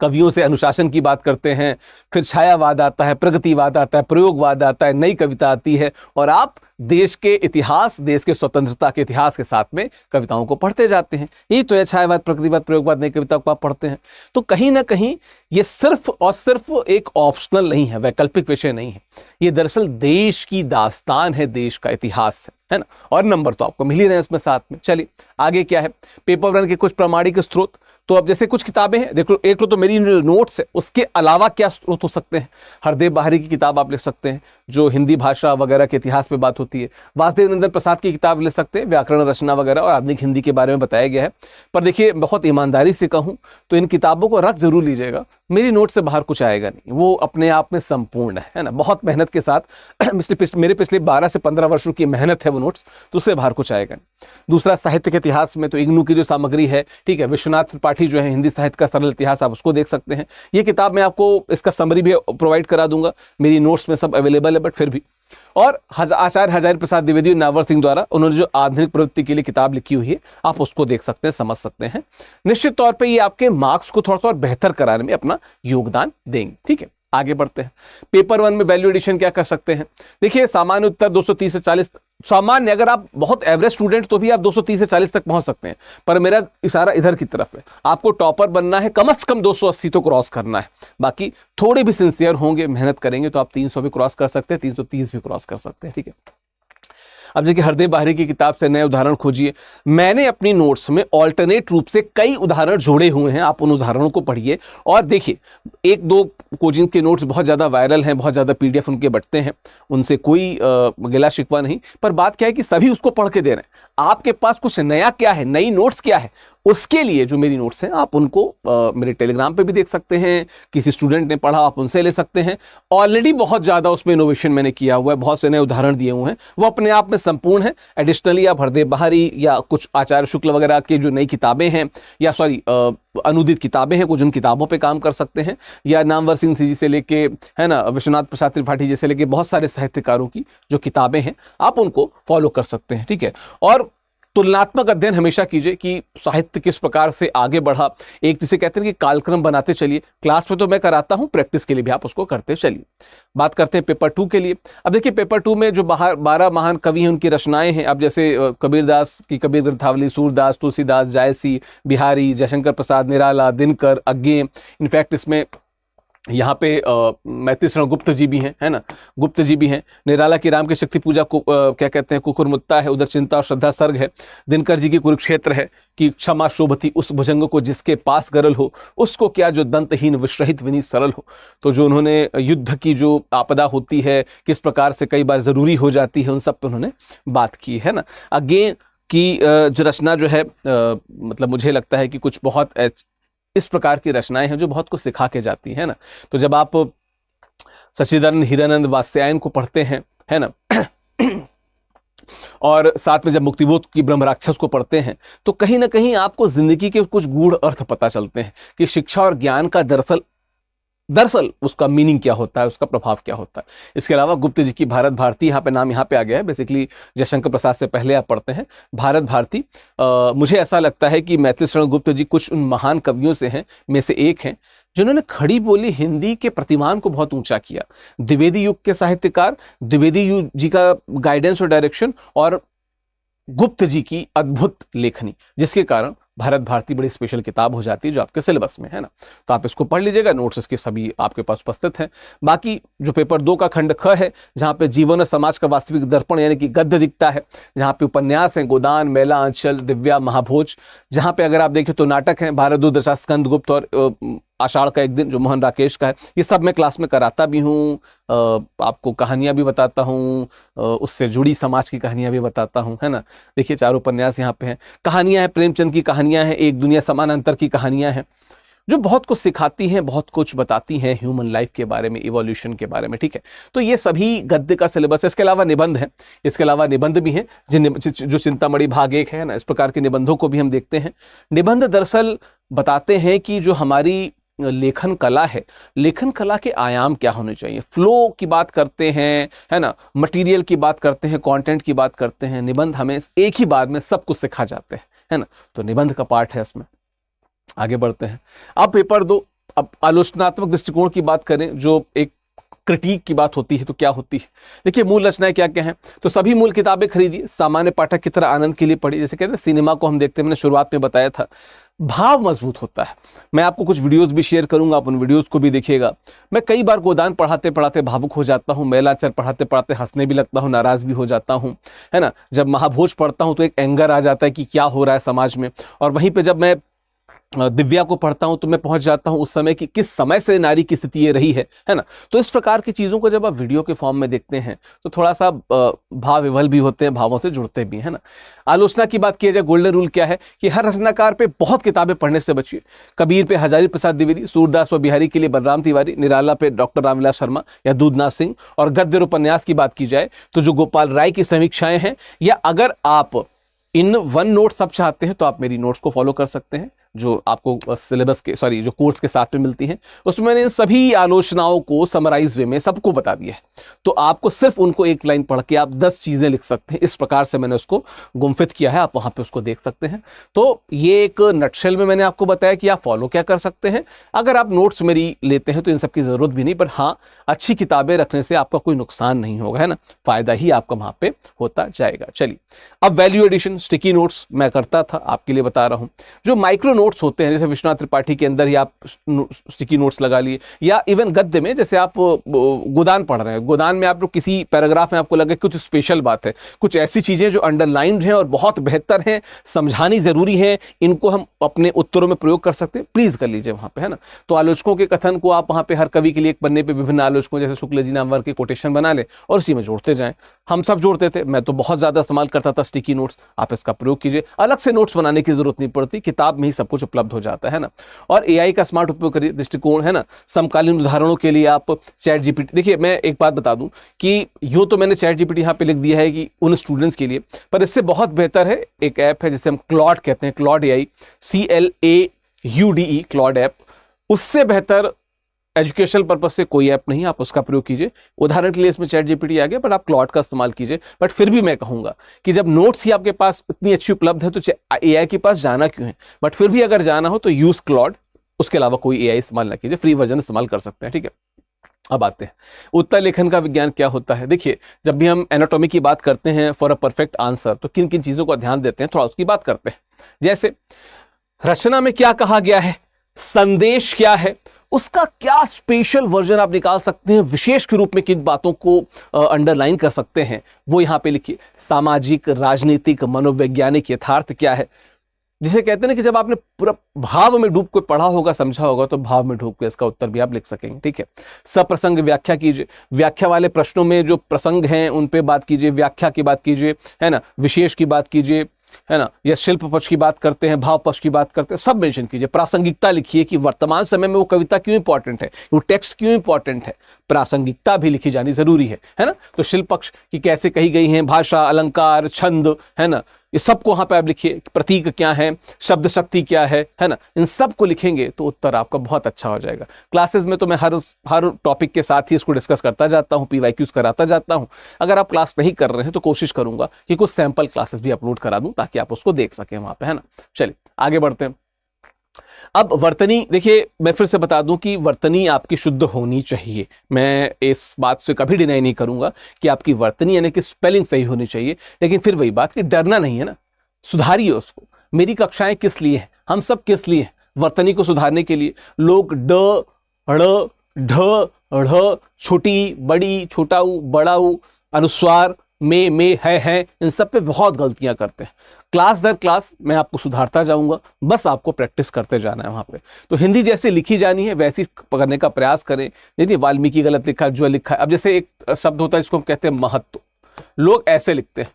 कवियों से अनुशासन की बात करते हैं। फिर छायावाद आता है, प्रगतिवाद आता है, प्रयोगवाद आता है, नई कविता आती है, और आप देश के इतिहास, देश के स्वतंत्रता के इतिहास के साथ में कविताओं को पढ़ते जाते हैं। यही तो है, छायावाद, प्रगतिवाद, प्रयोगवाद, नई कविता को आप पढ़ते हैं। तो कहीं ना कहीं ये सिर्फ और सिर्फ एक ऑप्शनल नहीं है, वैकल्पिक विषय नहीं है, ये दरअसल देश की दास्तान है, देश का इतिहास है ना। और नंबर तो आपको मिल ही रहे हैं इसमें साथ में। चलिए आगे क्या है, पेपर 1 के कुछ प्रामाणिक स्रोत। तो अब जैसे कुछ किताबें हैं, देखो, एक तो मेरी नोट्स है, उसके अलावा क्या स्रोत हो सकते हैं। हरदेव बाहरी की किताब आप लिख सकते हैं, जो हिंदी भाषा वगैरह के इतिहास पे बात होती है। वासुदेव नंदन प्रसाद की किताब ले सकते हैं, व्याकरण रचना वगैरह और आधुनिक हिंदी के बारे में बताया गया है। पर देखिए, बहुत ईमानदारी से कहूं तो इन किताबों को रख जरूर लीजिएगा, मेरी नोट से बाहर कुछ आएगा नहीं, वो अपने आप में संपूर्ण है ना। बहुत मेहनत के साथ मेरे पिछले 12 से 15 वर्षों की मेहनत है वो नोट्स, तो उससे बाहर कुछ आएगा नहीं। दूसरा, साहित्य के इतिहास में तो इग्नू की जो सामग्री है, ठीक है, विश्वनाथ त्रिपाठी जो है हिंदी साहित्य का सरल इतिहास, आप उसको देख सकते हैं। ये किताब मैं आपको इसका समरी भी प्रोवाइड करा दूंगा, मेरी नोट्स में सब अवेलेबल है, बट फिर भी। और आचार्य हजारी प्रसाद द्विवेदी और नावर सिंह द्वारा उन्होंने जो आधुनिक प्रवृत्ति के लिए किताब लिखी हुई है, आप उसको देख सकते हैं, समझ सकते हैं। निश्चित तौर पे ये आपके मार्क्स को थोड़ा सा और बेहतर कराने में अपना योगदान देंगे। ठीक है, आगे बढ़ते हैं। पेपर 1 में वैल्यू एडिशन क्या कर सकते हैं। देखिए, सामान्य उत्तर 230 से 40, सामान्य, अगर आप बहुत एवरेज स्टूडेंट तो भी आप 230 से 40 तक पहुंच सकते हैं, पर मेरा इशारा इधर की तरफ है। आपको टॉपर बनना है, कम से कम 280 तो क्रॉस करना है। बाकी थोड़े भी सिंसियर होंगे, मेहनत करेंगे तो आप 300 भी क्रॉस कर सकते हैं, 330 भी क्रॉस कर सकते हैं। ठीक है, अब देखिए, हरदेव बाहरी की किताब से नए उदाहरण खोजिए। मैंने अपनी नोट्स में ऑल्टरनेट रूप से कई उदाहरण जोड़े हुए हैं, आप उन उदाहरणों को पढ़िए और देखिए। 1-2 कोचिंग के नोट्स बहुत ज़्यादा वायरल हैं, बहुत ज़्यादा PDF उनके बटते हैं, उनसे कोई गिला शिकवा नहीं, पर बात क्या है कि सभी उसको पढ़ के दे रहे हैं। आपके पास कुछ नया क्या है, नई नोट्स क्या है, उसके लिए जो मेरी नोट्स हैं आप उनको मेरे टेलीग्राम पे भी देख सकते हैं, किसी स्टूडेंट ने पढ़ा आप उनसे ले सकते हैं। ऑलरेडी बहुत ज़्यादा उसमें इनोवेशन मैंने किया हुआ है, बहुत से नए उदाहरण दिए हुए हैं, वो अपने आप में संपूर्ण है। एडिशनली आप हरदेव बहारी या कुछ आचार्य शुक्ल वगैरह की जो नई किताबें हैं, या सॉरी अनुदित किताबें हैं, कुछ उन किताबों पे काम कर सकते हैं, या नामवर सिंह जी से लेके, है ना, विश्वनाथ प्रसाद त्रिपाठी जैसे लेके बहुत सारे साहित्यकारों की जो किताबें हैं आप उनको फॉलो कर सकते हैं, ठीक है। और तुलनात्मक अध्ययन हमेशा कीजिए कि साहित्य किस प्रकार से आगे बढ़ा। एक जिसे कहते हैं कि कालक्रम बनाते चलिए, क्लास में तो मैं कराता हूं, प्रैक्टिस के लिए भी आप उसको करते चलिए। बात करते हैं पेपर 2 के लिए। अब देखिए पेपर 2 में जो 12 महान कवि हैं उनकी रचनाएं हैं। अब जैसे कबीरदास की कबीर ग्रंथावली, सूरदास, तुलसीदास, जायसी, बिहारी, जयशंकर प्रसाद, निराला, दिनकर, अज्ञे, इनफैक्ट इसमें यहाँ पे मैत्री शरण गुप्त जी भी हैं, है ना, गुप्त जी भी हैं। निराला की राम की शक्ति पूजा को क्या कहते हैं, कुकुरमुत्ता है, उधर चिंता और श्रद्धा सर्ग है। दिनकर जी की कुरुक्षेत्र है कि क्षमा शोभती उस भुजंग को जिसके पास गरल हो, उसको क्या जो दंतहीन विश्रहित विनीत सरल हो। तो जो उन्होंने युद्ध की जो आपदा होती है किस प्रकार से कई बार जरूरी हो जाती है, उन सब पे उन्होंने बात की है ना। अज्ञे की जो रचना जो है मतलब मुझे लगता है कि कुछ बहुत इस प्रकार की रचनाएं हैं जो बहुत कुछ सिखा के जाती है ना। तो जब आप सच्चिदानंद हीरानंद वात्स्यायन को पढ़ते हैं, है ना, और साथ में जब मुक्तिबोध की ब्रह्म राक्षस को पढ़ते हैं, तो कहीं ना कहीं आपको जिंदगी के कुछ गूढ़ अर्थ पता चलते हैं कि शिक्षा और ज्ञान का दरअसल उसका मीनिंग क्या होता है, उसका प्रभाव क्या होता है। इसके अलावा गुप्त जी की भारत भारती, यहाँ पे नाम यहाँ पे आ गया है, बेसिकली जयशंकर प्रसाद से पहले आप पढ़ते हैं भारत भारती। मुझे ऐसा लगता है कि मैत्री शरण गुप्त जी कुछ उन महान कवियों से हैं में से एक हैं जिन्होंने खड़ी बोली हिंदी के प्रतिमान को बहुत ऊंचा किया। द्विवेदी युग के साहित्यकार, द्विवेदी युग जी का गाइडेंस और डायरेक्शन, और गुप्त जी की अद्भुत लेखनी, जिसके कारण भारत भारती बड़ी स्पेशल किताब हो जाती है जो आपके सिलेबस में है ना। तो आप इसको पढ़ लीजिएगा, नोट्स इसके सभी आपके पास उपस्थित हैं। बाकी जो पेपर 2 का खंड ख है, जहाँ पे जीवन और समाज का वास्तविक दर्पण यानी कि गद्य दिखता है, जहाँ पे उपन्यास हैं गोदान, मेला, अंचल, दिव्या, महाभोज। जहाँ पे अगर आप देखें तो नाटक हैं भारत दुर्दशा, स्कंदगुप्त और आषाढ़ का एक दिन जो मोहन राकेश का है। ये सब मैं क्लास में कराता भी हूँ, आपको कहानियां भी बताता हूँ, उससे जुड़ी समाज की कहानियां भी बताता हूँ, है ना। देखिए 4 उपन्यास यहाँ पे हैं, कहानियां हैं, प्रेमचंद की कहानियां हैं, एक दुनिया समान अंतर की कहानियां हैं, जो बहुत कुछ सिखाती हैं, बहुत कुछ बताती हैं ह्यूमन लाइफ के बारे में, इवोल्यूशन के बारे में, ठीक है। तो ये सभी गद्य का सिलेबस है। इसके अलावा निबंध है, इसके अलावा निबंध भी हैं जो चिंतामणि भाग 1 है ना, इस प्रकार के निबंधों को भी हम देखते हैं। निबंध दरअसल बताते हैं कि जो हमारी लेखन कला है, लेखन कला के आयाम क्या होने चाहिए। फ्लो की बात करते हैं, है ना, मटेरियल की बात करते हैं, कंटेंट की बात करते हैं। निबंध हमें एक ही बार में सब कुछ सिखा जाते हैं, है ना। तो निबंध का पार्ट है इसमें। आगे बढ़ते हैं। अब पेपर 2, अब आलोचनात्मक दृष्टिकोण की बात करें, जो एक क्रिटिक की बात होती है तो क्या होती है। देखिए मूल रचनाएं क्या क्या हैं, तो सभी मूल किताबें खरीदी, सामान्य पाठक की तरह आनंद के लिए पढ़ी। जैसे कहते हैं सिनेमा को हम देखते हैं, मैंने शुरुआत में बताया था, भाव मजबूत होता है। मैं आपको कुछ वीडियोस भी शेयर करूंगा, आप उन वीडियोस को भी देखिएगा। मैं कई बार गोदान पढ़ाते पढ़ाते भावुक हो जाता हूं, मेलाचर पढ़ाते पढ़ाते हंसने भी लगता हूं, नाराज भी हो जाता हूं, है ना। जब महाभोज पढ़ता हूं तो एक एंगर आ जाता है कि क्या हो रहा है समाज में। और वहीं पे जब मैं दिव्या को पढ़ता हूं तो मैं पहुंच जाता हूं उस समय की किस समय से नारी की स्थिति ये रही है ना। तो इस प्रकार की चीजों को जब आप वीडियो के फॉर्म में देखते हैं तो थोड़ा सा भाव विवल भी होते हैं, भावों से जुड़ते भी, है ना। आलोचना की बात की जाए, गोल्डन रूल क्या है कि हर रचनाकार पे बहुत किताबें पढ़ने से बचिए। कबीर पे हजारी प्रसाद द्विवेदी, सूरदास व बिहारी के लिए बलराम तिवारी, निराला पे डॉक्टर रामविलास शर्मा या दूधनाथ सिंह, और गद्य और उपन्यास की बात की जाए तो जो गोपाल राय की समीक्षाएं हैं, या अगर आप इन वन नोट सब चाहते हैं तो आप मेरी नोट्स को फॉलो कर सकते हैं जो आपको सिलेबस के जो कोर्स के साथ में मिलती हैं। उसमें मैंने इन सभी आलोचनाओं को समराइज वे में सबको बता दिया है, तो आपको सिर्फ उनको एक लाइन पढ़ के आप 10 चीजें लिख सकते हैं। इस प्रकार से मैंने उसको गुम्फित किया है, आप वहां पे उसको देख सकते हैं। तो ये एक नटशेल में मैंने आपको बताया कि आप फॉलो क्या कर सकते हैं। अगर आप नोट्स मेरी लेते हैं तो इन सब की जरूरत भी नहीं, पर हाँ अच्छी किताबें रखने से आपका कोई नुकसान नहीं होगा, है ना, फायदा ही आपका वहां पे होता जाएगा। चलिए अब वैल्यू एडिशन, स्टिकी नोट्स मैं करता था, आपके लिए बता रहा हूं। जो माइक्रो नोट्स होते हैं, जैसे विश्वनाथ त्रिपाठी के अंदर ही आप स्टिकी नोट्स लगा लिए, या इवन गद्य में जैसे आप गोदान पढ़ रहे हैं, गोदान में आप लोग किसी पैराग्राफ में आपको लगे कुछ स्पेशल बात है, कुछ ऐसी चीजें जो अंडरलाइंड हैं और बहुत बेहतर हैं, समझानी जरूरी है, इनको हम अपने उत्तरों में प्रयोग कर सकते हैं, प्लीज कर लीजिए वहां पे, है ना। तो आलोचकों के कथन को आप वहां पे हर कवि के लिए एक पन्ने पे विभिन्न आलोचकों जैसे शुक्ल जी नामवर के कोटेशन बना ले और उसी में जोड़ते जाएं। हम सब जोड़ते थे, मैं तो बहुत ज्यादा इस्तेमाल करता था स्टिकी नोट्स, आप इसका प्रयोग कीजिए, अलग से नोट्स बनाने की जरूरत नहीं पड़ती, किताब में ही सब कुछ उपलब्ध हो जाता है ना। और एआई का स्मार्ट उपयोग करिए, दृष्टिकोण, है ना। समकालीन उदाहरणों के लिए आप चैट जीपीटी, देखिए मैं एक बात बता दूं कि यूं तो मैंने चैट जीपीटी यहाँ पे लिख दिया है कि उन स्टूडेंट्स के लिए, पर इससे बहुत बेहतर है एक ऐप है जिसे हम क्लॉड कहते हैं, Claude AI, CLAUDE, Claude app. उससे बेहतर एजुकेशनल पर्पज से कोई ऐप नहीं, आप उसका प्रयोग कीजिए। उदाहरण के लिए इसमें चैट जीपीटी आ गया, पर आप क्लॉड का इस्तेमाल कीजिए। बट फिर भी मैं कहूंगा कि जब नोट्स ही आपके पास इतनी अच्छी उपलब्ध है तो एआई के पास जाना क्यों है। बट फिर भी अगर जाना हो तो यूज क्लॉड, उसके अलावा कोई एआई इस्तेमाल ना कीजिए, फ्री वर्जन इस्तेमाल कर सकते हैं, ठीक है। अब आते हैं उत्तर लेखन का विज्ञान क्या होता है। देखिए जब भी हम एनाटॉमी की बात करते हैं फॉर अ परफेक्ट आंसर, तो किन किन चीजों का ध्यान देते हैं, थोड़ा उसकी बात करते हैं। जैसे रचना में क्या कहा गया है, संदेश क्या है, उसका क्या स्पेशल वर्जन आप निकाल सकते हैं, विशेष के रूप में किन बातों को अंडरलाइन कर सकते हैं, वो यहां पे लिखिए। सामाजिक, राजनीतिक, मनोवैज्ञानिक यथार्थ क्या है, जिसे कहते हैं ना कि जब आपने पूरा भाव में डूब के पढ़ा होगा, समझा होगा, तो भाव में डूब के इसका उत्तर भी आप लिख सकेंगे, ठीक है। सप्रसंग व्याख्या कीजिए, व्याख्या वाले प्रश्नों में जो प्रसंग हैं उन पे बात कीजिए, व्याख्या की बात कीजिए, है ना, विशेष की बात कीजिए, है ना, या शिल्प पक्ष की बात करते हैं, भाव पक्ष की बात करते हैं, सब मेंशन कीजिए। प्रासंगिकता लिखिए कि वर्तमान समय में वो कविता क्यों इंपॉर्टेंट है, वो टेक्स्ट क्यों इंपॉर्टेंट है, प्रासंगिकता भी लिखी जानी जरूरी है ना। तो शिल्प पक्ष की कैसे कही गई है, भाषा, अलंकार, छंद, है ना, ये सबको वहां पे आप लिखिए। प्रतीक क्या है, शब्द शक्ति क्या है ना, इन सब को लिखेंगे तो उत्तर आपका बहुत अच्छा हो जाएगा। क्लासेस में तो मैं हर टॉपिक के साथ ही इसको डिस्कस करता जाता हूं, PYQs कराता जाता हूं। अगर आप क्लास नहीं कर रहे हैं तो कोशिश करूंगा कि कुछ सैंपल क्लासेस भी अपलोड करा दूं ताकि आप उसको देख सकें वहां पे, है ना। चलिए आगे बढ़ते हैं। अब वर्तनी, देखिए मैं फिर से बता दूं कि वर्तनी आपकी शुद्ध होनी चाहिए। मैं इस बात से कभी डिनाई नहीं करूंगा कि आपकी वर्तनी यानी कि स्पेलिंग सही होनी चाहिए, लेकिन फिर वही बात कि डरना नहीं है ना, सुधारिए उसको। मेरी कक्षाएं किस लिए हैं, हम सब किस लिए हैं, वर्तनी को सुधारने के लिए। लोग ड, ढ़, ढ, ढ़, छोटी, बड़ी, छोटाऊ, बड़ाऊ, अनुस्वार, में, है, इन सब पे बहुत गलतियां करते हैं। क्लास दर क्लास मैं आपको सुधारता जाऊंगा, बस आपको प्रैक्टिस करते जाना है वहां पे। तो हिंदी जैसे लिखी जानी है वैसी पकड़ने का प्रयास करें। यदि वाल्मीकि गलत लिखा, जो लिखा है, अब जैसे एक शब्द होता है जिसको हम कहते हैं महत्व, लोग ऐसे लिखते हैं,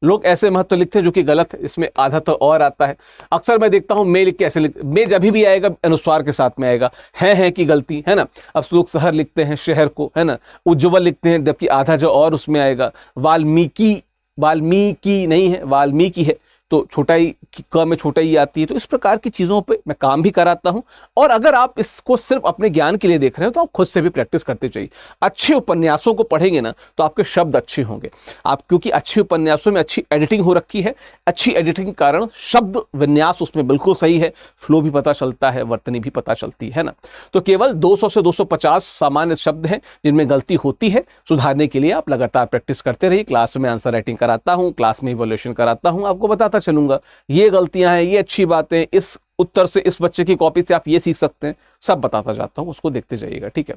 लोग ऐसे महत्व लिखते हैं जो कि गलत है, इसमें आधा तो और आता है। अक्सर मैं देखता हूं मैं लिख के ऐसे लिख, मैं जब भी आएगा अनुस्वार के साथ में आएगा, है की गलती, है ना। अब लोग शहर लिखते हैं शहर को, है ना, उज्ज्वल लिखते हैं जबकि आधा जो और उसमें आएगा। वाल्मीकि, वाल्मीकि नहीं है, वाल्मीकि है, तो छोटा ही क में छोटा ही आती है। तो इस प्रकार की चीजों पे मैं काम भी कराता हूं। और अगर आप इसको सिर्फ अपने ज्ञान के लिए देख रहे हो तो आप खुद से भी प्रैक्टिस करते चाहिए। अच्छे उपन्यासों को पढ़ेंगे ना तो आपके शब्द अच्छे होंगे आप, क्योंकि अच्छे उपन्यासों में अच्छी एडिटिंग हो रखी है। अच्छी एडिटिंग के कारण शब्द विन्यास उसमें बिल्कुल सही है, फ्लो भी पता चलता है, वर्तनी भी पता चलती है ना। तो केवल 200 से 250 सामान्य शब्द हैं जिनमें गलती होती है, सुधारने के लिए आप लगातार प्रैक्टिस करते रहिए। क्लास में आंसर राइटिंग कराता हूं, क्लास में इवोल्यूशन कराता हूं, आपको बताता चलूंगा ये गलतियां हैं, ये अच्छी बातें, इस उत्तर से, इस बच्चे की कॉपी से आप ये सीख सकते हैं, सब बताता जाता हूं, उसको देखते जाइएगा, ठीक है।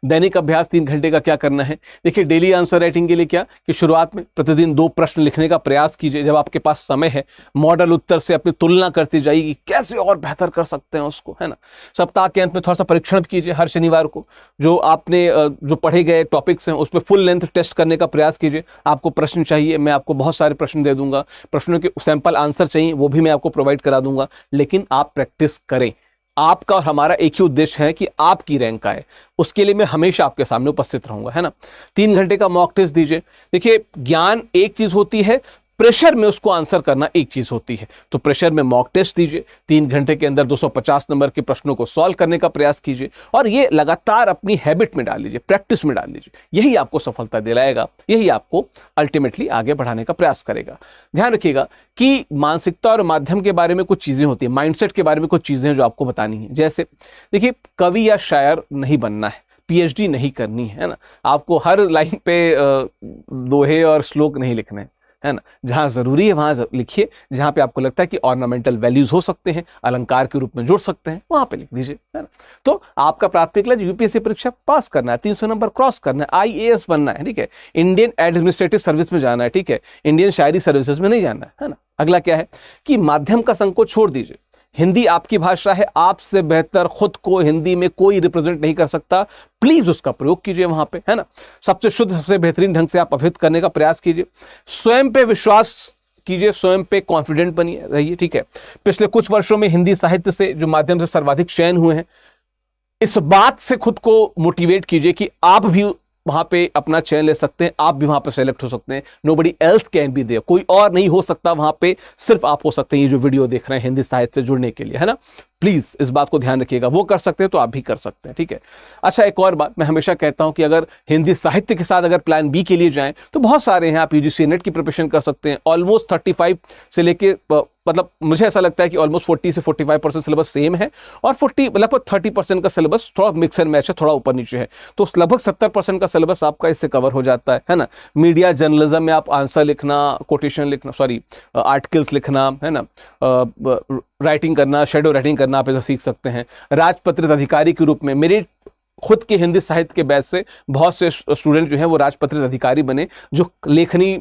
दैनिक अभ्यास 3 घंटे का क्या करना है। देखिए डेली आंसर राइटिंग के लिए क्या कि शुरुआत में प्रतिदिन 2 प्रश्न लिखने का प्रयास कीजिए जब आपके पास समय है। मॉडल उत्तर से अपनी तुलना करती जाइए, कैसे और बेहतर कर सकते हैं उसको, है ना। सप्ताह के अंत में थोड़ा सा परीक्षण कीजिए। हर शनिवार को जो आपने जो पढ़े गए टॉपिक्स हैं उस पर फुल लेंथ टेस्ट करने का प्रयास कीजिए। आपको प्रश्न चाहिए, मैं आपको बहुत सारे प्रश्न दे दूंगा। प्रश्नों के सैंपल आंसर चाहिए, वो भी मैं आपको प्रोवाइड करा दूंगा, लेकिन आप प्रैक्टिस करें। आपका और हमारा एक ही उद्देश्य है कि आपकी रैंक आए, उसके लिए मैं हमेशा आपके सामने उपस्थित रहूंगा, है ना। 3 घंटे का मॉक टेस्ट दीजिए। देखिए ज्ञान एक चीज होती है, प्रेशर में उसको आंसर करना एक चीज होती है। तो प्रेशर में मॉक टेस्ट दीजिए, 3 घंटे के अंदर 250 नंबर के प्रश्नों को सॉल्व करने का प्रयास कीजिए और ये लगातार अपनी हैबिट में डाल लीजिए, प्रैक्टिस में डाल लीजिए। यही आपको सफलता दिलाएगा, यही आपको अल्टीमेटली आगे बढ़ाने का प्रयास करेगा। ध्यान रखिएगा कि मानसिकता और माध्यम के बारे में कुछ चीजें होती है, माइंडसेट के बारे में कुछ चीजें हैं जो आपको बतानी है। जैसे देखिए कवि या शायर नहीं बनना है, PhD नहीं करनी है ना, आपको हर लाइन पे दोहे और श्लोक नहीं लिखने, है ना। जहां जरूरी है वहां लिखिए, जहां पे आपको लगता है कि ऑर्नामेंटल वैल्यूज हो सकते हैं, अलंकार के रूप में जुड़ सकते हैं, वहां पे लिख दीजिए, है ना। तो आपका प्राथमिक लक्ष्य यूपीएससी परीक्षा पास करना है, 300 नंबर क्रॉस करना है, आईएएस बनना है, ठीक है, इंडियन एडमिनिस्ट्रेटिव सर्विस में जाना है, ठीक है, इंडियन शायरी सर्विसेज में नहीं जाना है ना। अगला क्या है कि माध्यम का संकोच छोड़ दीजिए, हिंदी आपकी भाषा है, आपसे बेहतर खुद को हिंदी में कोई रिप्रेजेंट नहीं कर सकता, प्लीज उसका प्रयोग कीजिए वहां पे, है ना। सबसे शुद्ध, सबसे बेहतरीन ढंग से आप अभिव्यक्त करने का प्रयास कीजिए, स्वयं पे विश्वास कीजिए, स्वयं पे कॉन्फिडेंट बनिए रहिए, ठीक है। पिछले कुछ वर्षों में हिंदी साहित्य से जो माध्यम से सर्वाधिक चयन हुए हैं, इस बात से खुद को मोटिवेट कीजिए कि आप भी वहां पे अपना चयन ले सकते हैं, आप भी वहां पे सेलेक्ट हो सकते हैं, nobody else can be there, कोई और नहीं हो सकता वहां पे, सिर्फ आप हो सकते हैं। ये जो वीडियो देख रहे हैं हिंदी साहित्य से जुड़ने के लिए, है ना, प्लीज इस बात को ध्यान रखिएगा, वो कर सकते हैं तो आप भी कर सकते हैं, ठीक है। अच्छा, एक और बात मैं हमेशा कहता हूं कि अगर हिंदी साहित्य के साथ अगर प्लान बी के लिए जाएं तो बहुत सारे हैं, आप यूजीसी नेट की प्रिपरेशन कर सकते हैं, ऑलमोस्ट 35 से लेके मतलब मुझे ऐसा लगता है कि ऑलमोस्ट 40 से 45% सिलेबस सेम है, और 40 लगभग 30% का सिलेबस थोड़ा मिक्स एंड मैच है, थोड़ा ऊपर नीचे है, तो लगभग 70% का सिलेबस आपका इससे कवर हो जाता है ना। मीडिया जर्नलिज्म में आप आंसर लिखना, कोटेशन लिखना, सॉरी आर्टिकल्स लिखना, है ना, राइटिंग करना, शेडो राइटिंग करना आप इसे सीख सकते हैं। राजपत्रित अधिकारी के रूप में मेरे खुद के हिंदी साहित्य के बैच से बहुत से स्टूडेंट जो हैं वो राजपत्रित अधिकारी बने, जो लेखनी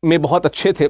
में बहुत अच्छे थे,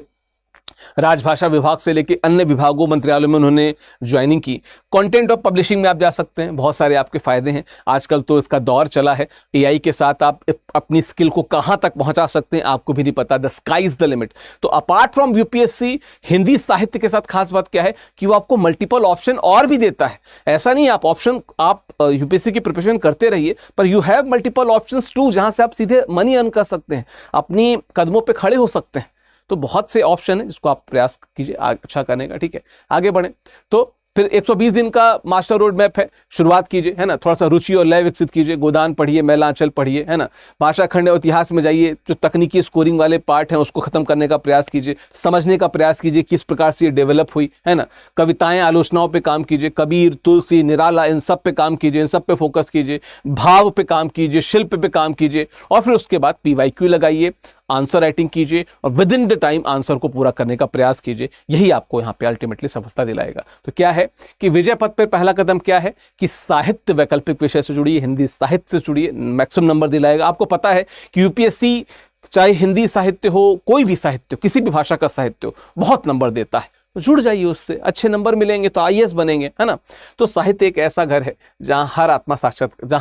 राजभाषा विभाग से लेकर अन्य विभागों मंत्रालयों में उन्होंने ज्वाइनिंग की। कंटेंट ऑफ पब्लिशिंग में आप जा सकते हैं, बहुत सारे आपके फायदे हैं, आजकल तो इसका दौर चला है, एआई के साथ आप अपनी स्किल को कहां तक पहुंचा सकते हैं आपको भी नहीं पता, the sky is the limit. तो अपार्ट फ्रॉम यूपीएससी, हिंदी साहित्य के साथ खास बात क्या है कि वो आपको मल्टीपल ऑप्शन और भी देता है। ऐसा नहीं आप ऑप्शन, आप यूपीएससी की प्रिपरेशन करते रहिए, पर you have multiple options too, जहां से आप सीधे मनी अर्न कर सकते हैं, अपनी कदमों पे खड़े हो सकते हैं। तो बहुत से ऑप्शन है जिसको आप प्रयास कीजिए अच्छा करने का, ठीक है। आगे बढ़े तो फिर 120 दिन का मास्टर रोड मैप है, शुरुआत कीजिए, है ना, थोड़ा सा रुचि और लय विकसित कीजिए, गोदान पढ़िए, मैलांचल पढ़िए, है ना, भाषा खंड और इतिहास में जाइए, जो तकनीकी स्कोरिंग वाले पार्ट हैं उसको खत्म करने का प्रयास कीजिए, समझने का प्रयास कीजिए किस प्रकार से ये डेवलप हुई, है ना, कविताएं, आलोचनाओं पे काम कीजिए, कबीर, तुलसी, निराला, इन सब पे काम कीजिए, इन सब पे फोकस कीजिए, भाव पे काम कीजिए, शिल्प पे काम कीजिए, और फिर उसके बाद पीवाईक्यू लगाइए, आंसर राइटिंग कीजिए, और with in the time answer को पूरा करने का प्रयास कीजिए। यही आपको यहाँ पे अल्टीमेटली सफलता दिलाएगा। तो क्या है कि विजय पथ पे पहला कदम क्या है कि साहित्य वैकल्पिक विषय से जुड़िए, हिंदी साहित्य से जुड़िए, मैक्सिमम नंबर दिलाएगा। आपको पता है कि यूपीएससी चाहे हिंदी साहित्य हो, कोई भी साहित्य हो, किसी भी भाषा का साहित्य हो, बहुत नंबर देता है, तो जुड़ जाइए उससे, अच्छे नंबर मिलेंगे तो आईएएस बनेंगे, है ना। तो साहित्य एक ऐसा घर है जहां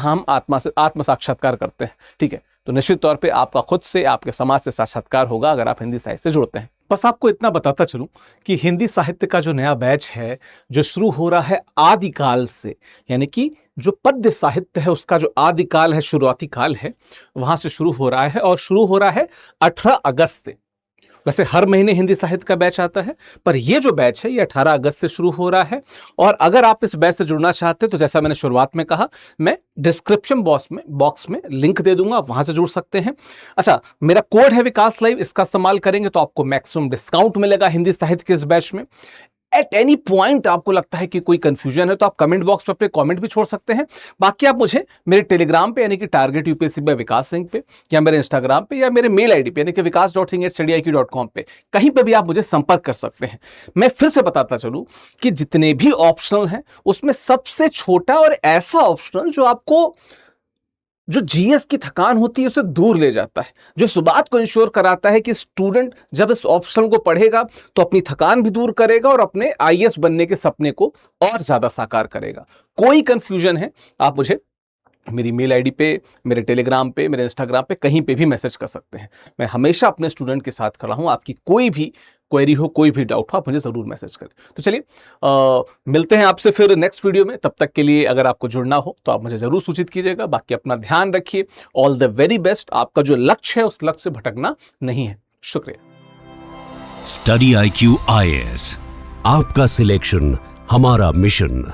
हम आत्म साक्षात्कार करते हैं, ठीक है। तो निश्चित तौर पे आपका खुद से, आपके समाज से साक्षात्कार होगा अगर आप हिंदी साहित्य से जुड़ते हैं। बस आपको इतना बताता चलूं कि हिंदी साहित्य का जो नया बैच है जो शुरू हो रहा है आदिकाल से, यानी कि जो पद्य साहित्य है उसका जो आदिकाल है, शुरुआती काल है, वहां से शुरू हो रहा है, और शुरू हो रहा है 18 अगस्त से। वैसे हर महीने हिंदी साहित्य का बैच आता है, पर ये जो बैच है ये 18 अगस्त से शुरू हो रहा है। और अगर आप इस बैच से जुड़ना चाहते हैं तो जैसा मैंने शुरुआत में कहा, मैं डिस्क्रिप्शन बॉक्स में लिंक दे दूंगा, वहां से जुड़ सकते हैं। अच्छा, मेरा कोड है विकास लाइव, इसका इस्तेमाल करेंगे तो आपको मैक्सिमम डिस्काउंट मिलेगा हिंदी साहित्य के इस बैच में। एट एनी पॉइंट आपको लगता है कि कोई कंफ्यूजन है तो आप कमेंट बॉक्स पे अपने कमेंट भी छोड़ सकते हैं। बाकी आप मुझे मेरे टेलीग्राम पे यानी कि टारगेट यूपीएससी बाय विकास सिंह पे, या मेरे इंस्टाग्राम पे, या मेरे मेल आईडी पे यानी कि vikas.singh@studyIQ.com पे, कहीं पे भी आप मुझे संपर्क कर सकते हैं। मैं फिर से बताता चलूं कि जितने भी ऑप्शनल हैं उसमें सबसे छोटा और ऐसा ऑप्शनल जो आपको जो जीएस की थकान होती है उसे दूर ले जाता है, जो इस बात को इंश्योर कराता है कि स्टूडेंट जब इस ऑप्शन को पढ़ेगा तो अपनी थकान भी दूर करेगा और अपने आईएएस बनने के सपने को और ज्यादा साकार करेगा। कोई कंफ्यूजन है आप मुझे मेरी मेल आईडी पे, मेरे टेलीग्राम पे, मेरे इंस्टाग्राम पे, कहीं पे भी मैसेज कर सकते हैं। मैं हमेशा अपने स्टूडेंट के साथ खड़ा हूं। आपकी कोई भी क्वेरी हो, कोई भी डाउट हो, आप मुझे जरूर मैसेज करें। तो चलिए मिलते हैं आपसे फिर नेक्स्ट वीडियो में। तब तक के लिए अगर आपको जुड़ना हो तो आप मुझे जरूर सूचित कीजिएगा। बाकी अपना ध्यान रखिए। All the very best. आपका जो लक्ष्य है उस लक्ष्य से भटकना नहीं है। शुक्रिया। स्टडी IQ IAS, आपका सिलेक्शन हमारा मिशन।